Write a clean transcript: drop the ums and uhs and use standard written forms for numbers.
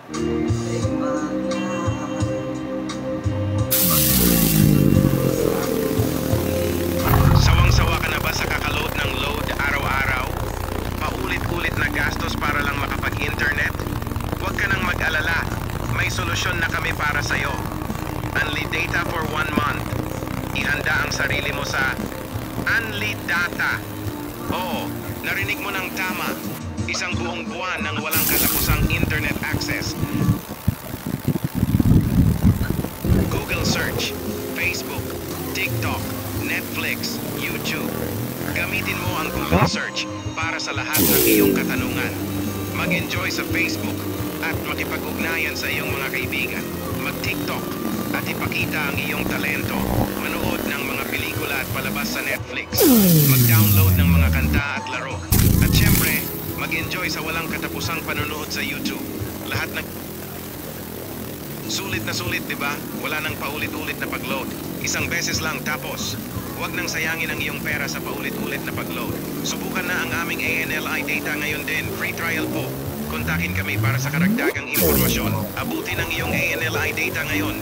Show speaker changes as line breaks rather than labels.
Sawang-sawa ka na ba sa kakaload ng load araw-araw? Paulit-ulit na gastos para lang makapag-internet? Huwag ka nang mag-alala. May solusyon na kami para sa'yo. Unli data for 1 month. Ihanda ang sarili mo sa Unli Data. Oo, narinig mo ng tama. Isang buong buwan ng walang katapusang internet access. Google search, Facebook, TikTok, Netflix, YouTube. Gamitin mo ang Google search para sa lahat ng iyong katanungan. Mag-enjoy sa Facebook at makipag-ugnayan sa iyong mga kaibigan. Mag-TikTok at ipakita ang iyong talento. Manood ng mga pelikula at palabas sa Netflix. Mag-download ng mga kanta at laro. At syempre, mag-enjoy sa walang katapusang panonood sa YouTube. Lahat ng sulit na sulit, di ba? Wala nang paulit-ulit na pag-load. Isang beses lang tapos. Huwag nang sayangin ang iyong pera sa paulit-ulit na pag-load. Subukan na ang aming ANLI data ngayon din. Free trial po. Kontakin kami para sa karagdagang impormasyon. Abutin ang iyong ANLI data ngayon.